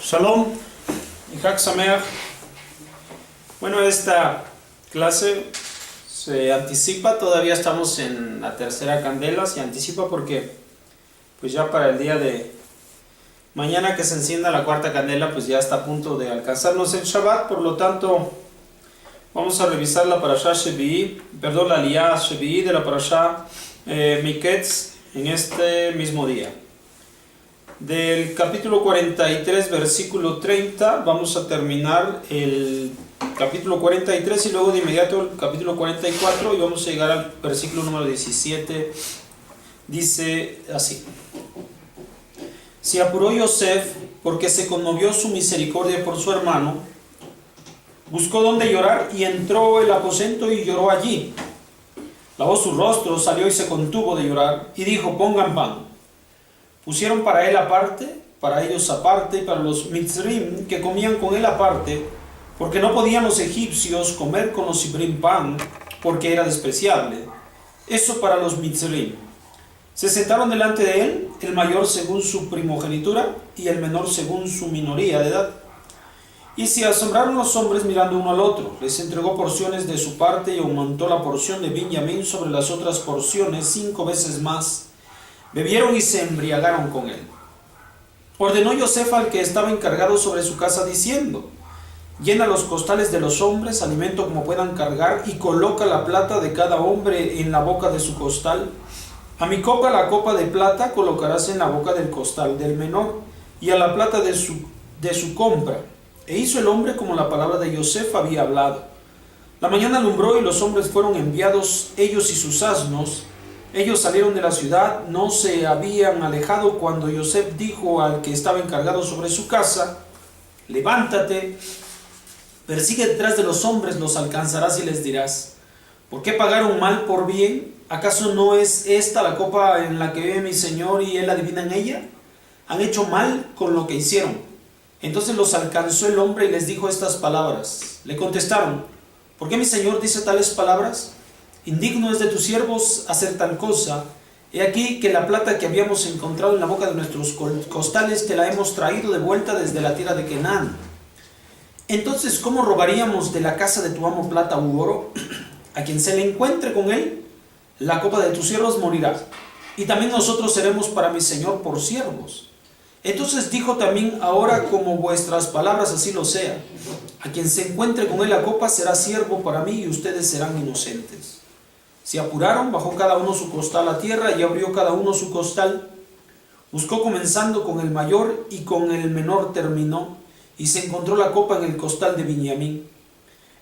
Shalom y Chag Sameach. Bueno, esta clase se anticipa, todavía estamos en la tercera candela, se anticipa porque pues ya para el día de mañana que se encienda la cuarta candela pues ya está a punto de alcanzarnos el Shabbat, por lo tanto vamos a revisar la parashá Shevi'i, la Aliyah Shevi'i de la parashá Miketz en este mismo día. Del capítulo 43, versículo 30, vamos a terminar el capítulo 43 y luego de inmediato el capítulo 44 y vamos a llegar al versículo número 17. Dice así: Se apuró Yosef porque se conmovió su misericordia por su hermano, buscó donde llorar y entró el aposento y lloró allí. Lavó su rostro, salió y se contuvo de llorar y dijo: pongan pan. Pusieron para él aparte, para ellos aparte, y para los mitzrim que comían con él aparte, porque no podían los egipcios comer con los ibrim pan, porque era despreciable. Eso para los mitzrim. Se sentaron delante de él, el mayor según su primogenitura, y el menor según su minoría de edad. Y se asombraron los hombres mirando uno al otro. Les entregó porciones de su parte y aumentó la porción de Benjamín sobre las otras porciones 5 veces más. Bebieron y se embriagaron con él. Ordenó Yosef al que estaba encargado sobre su casa diciendo: llena los costales de los hombres, alimento como puedan cargar, y coloca la plata de cada hombre en la boca de su costal. A mi copa la copa de plata colocarás en la boca del costal del menor, y a la plata de su compra. E hizo el hombre como la palabra de Yosef había hablado. La mañana alumbró y los hombres fueron enviados, ellos y sus asnos. Ellos salieron de la ciudad, no se habían alejado cuando Yosef dijo al que estaba encargado sobre su casa: levántate, persigue detrás de los hombres, los alcanzarás y les dirás: ¿por qué pagaron mal por bien? ¿Acaso no es esta la copa en la que bebe mi señor y él adivina en ella? Han hecho mal con lo que hicieron. Entonces los alcanzó el hombre y les dijo estas palabras. Le contestaron: ¿por qué mi señor dice tales palabras? Indigno es de tus siervos hacer tal cosa. He aquí que la plata que habíamos encontrado en la boca de nuestros costales te la hemos traído de vuelta desde la tierra de Canaán. Entonces, ¿cómo robaríamos de la casa de tu amo plata u oro? A quien se le encuentre con él, la copa de tus siervos morirá, y también nosotros seremos para mi señor por siervos. Entonces dijo también: ahora como vuestras palabras así lo sea, a quien se encuentre con él la copa será siervo para mí y ustedes serán inocentes. Se apuraron, bajó cada uno su costal a tierra y abrió cada uno su costal. Buscó comenzando con el mayor y con el menor terminó, y se encontró la copa en el costal de Benjamín.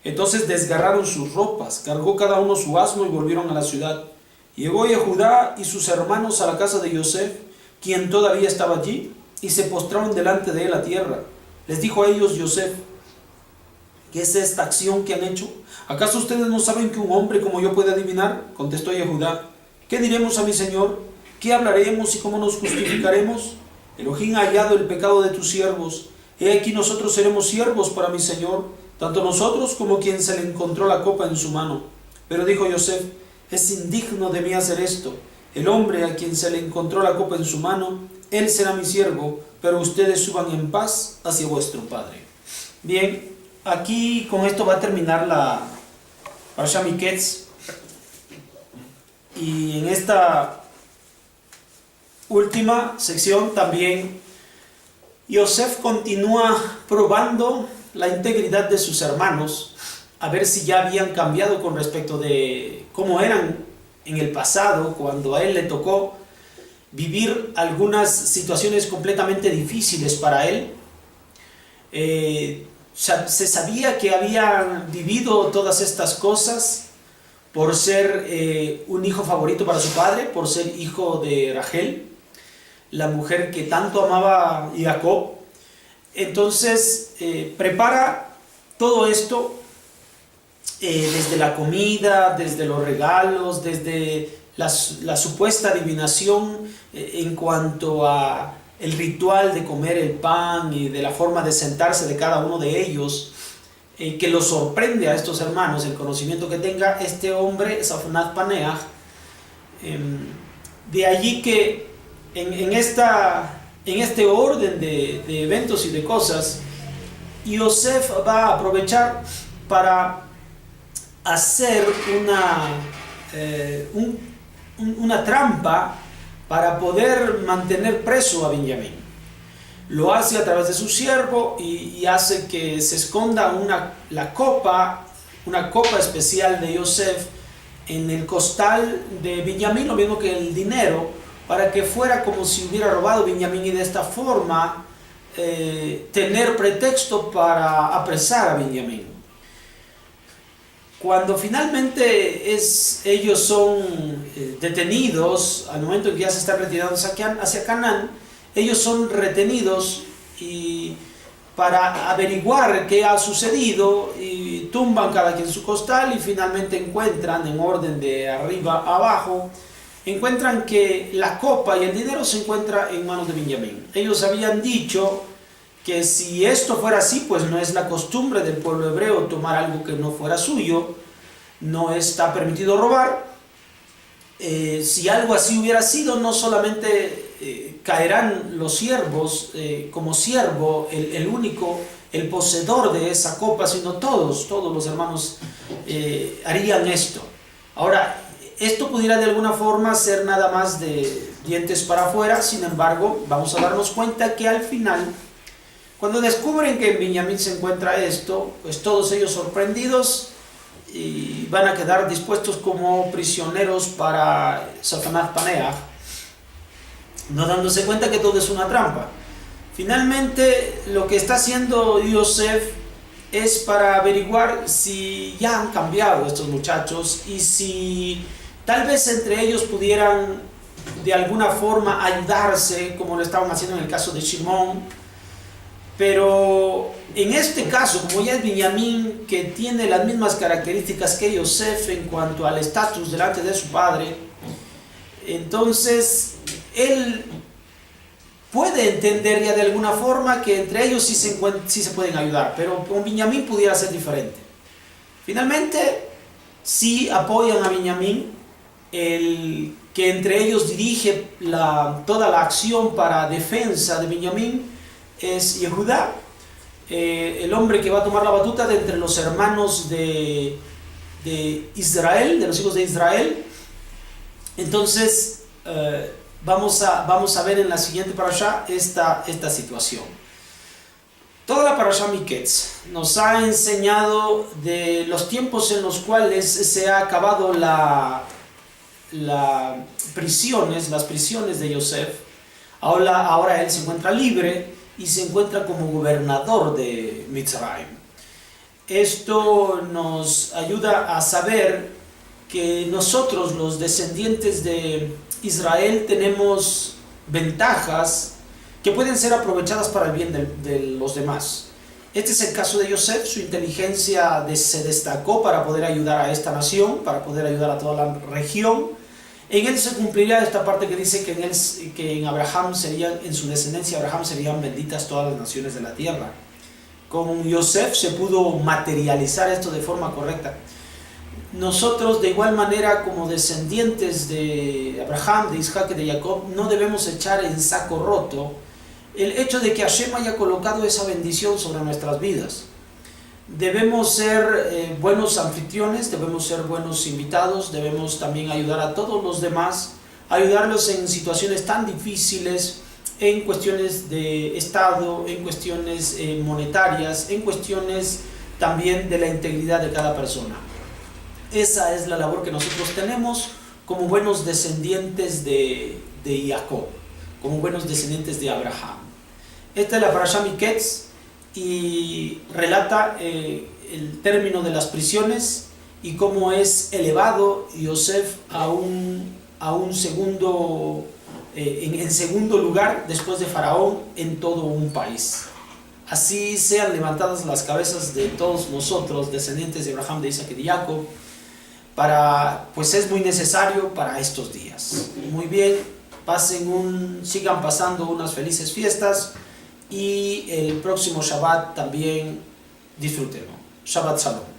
Entonces desgarraron sus ropas, cargó cada uno su asno y volvieron a la ciudad. Llegó Judá y sus hermanos a la casa de Yosef, quien todavía estaba allí, y se postraron delante de él a tierra. Les dijo a ellos Yosef: ¿qué es esta acción que han hecho? ¿Acaso ustedes no saben que un hombre como yo puede adivinar? Contestó Judá: ¿qué diremos a mi señor? ¿Qué hablaremos y cómo nos justificaremos? Elohim ha hallado el pecado de tus siervos. He aquí nosotros seremos siervos para mi señor, tanto nosotros como quien se le encontró la copa en su mano. Pero dijo Yosef: es indigno de mí hacer esto. El hombre a quien se le encontró la copa en su mano, él será mi siervo, pero ustedes suban en paz hacia vuestro padre. Bien, aquí con esto va a terminar la Parashá Miketz, y en esta última sección también Yosef continúa probando la integridad de sus hermanos, a ver si ya habían cambiado con respecto de cómo eran en el pasado, cuando a él le tocó vivir algunas situaciones completamente difíciles para él. Se sabía que había vivido todas estas cosas por ser un hijo favorito para su padre, por ser hijo de Rachel, la mujer que tanto amaba a Jacob. Entonces prepara todo esto, desde la comida, desde los regalos, desde la supuesta adivinación en cuanto a el ritual de comer el pan y de la forma de sentarse de cada uno de ellos, que lo sorprende a estos hermanos el conocimiento que tenga este hombre, Safnat Paneach. De allí que en esta en este orden de eventos y de cosas, Yosef va a aprovechar para hacer una trampa para poder mantener preso a Benjamín. Lo hace a través de su siervo y hace que se esconda una copa especial de Yosef en el costal de Benjamín, lo mismo que el dinero, para que fuera como si hubiera robado Benjamín y de esta forma tener pretexto para apresar a Benjamín. Cuando finalmente ellos son detenidos, al momento en que ya se están retirando hacia Canaán, ellos son retenidos y para averiguar qué ha sucedido, y tumban cada quien su costal y finalmente encuentran, en orden de arriba a abajo, encuentran que la copa y el dinero se encuentran en manos de Benjamín. Ellos habían dicho que si esto fuera así, pues no es la costumbre del pueblo hebreo tomar algo que no fuera suyo, no está permitido robar. Si algo así hubiera sido, no solamente caerán los siervos como siervo, el único, el poseedor de esa copa, sino todos los hermanos harían esto. Ahora, esto pudiera de alguna forma ser nada más de dientes para afuera. Sin embargo, vamos a darnos cuenta que al final, cuando descubren que en Benjamín se encuentra esto, pues todos ellos sorprendidos y van a quedar dispuestos como prisioneros para Satanás Paneah, no dándose cuenta que todo es una trampa. Finalmente, lo que está haciendo Yosef es para averiguar si ya han cambiado estos muchachos y si tal vez entre ellos pudieran de alguna forma ayudarse, como lo estaban haciendo en el caso de Shimón. Pero en este caso, como ya es Benjamín, que tiene las mismas características que Yosef en cuanto al estatus delante de su padre, entonces él puede entender ya de alguna forma que entre ellos sí se pueden ayudar, pero con Benjamín pudiera ser diferente. Finalmente, sí apoyan a Benjamín, el que entre ellos dirige toda la acción para defensa de Benjamín es Yehudá, el hombre que va a tomar la batuta de entre los hermanos de Israel, de los hijos de Israel. Entonces, vamos a ver en la siguiente parashá esta situación. Toda la parashá Miketz nos ha enseñado de los tiempos en los cuales se ha acabado las prisiones de Yosef. Ahora él se encuentra libre y se encuentra como gobernador de Mitzrayim. Esto nos ayuda a saber que nosotros, los descendientes de Israel, tenemos ventajas que pueden ser aprovechadas para el bien de los demás. Este es el caso de Yosef. Su inteligencia se destacó para poder ayudar a esta nación, para poder ayudar a toda la región. En él se cumpliría esta parte que dice que en Abraham en su descendencia Abraham serían benditas todas las naciones de la tierra. Con Yosef se pudo materializar esto de forma correcta. Nosotros, de igual manera, como descendientes de Abraham, de Isaac y de Jacob, no debemos echar en saco roto el hecho de que Hashem haya colocado esa bendición sobre nuestras vidas. Debemos ser buenos anfitriones, debemos ser buenos invitados, debemos también ayudar a todos los demás, ayudarlos en situaciones tan difíciles, en cuestiones de Estado, en cuestiones monetarias, en cuestiones también de la integridad de cada persona. Esa es la labor que nosotros tenemos como buenos descendientes de Jacob, como buenos descendientes de Abraham. Esta es la parashá Miketz y relata el término de las prisiones y cómo es elevado Yosef a un segundo, en segundo lugar después de Faraón en todo un país. Así sean levantadas las cabezas de todos nosotros, descendientes de Abraham, de Isaac y de Jacob, pues es muy necesario para estos días. Muy bien, sigan pasando unas felices fiestas y el próximo Shabbat también disfrútenlo. Shabbat Shalom.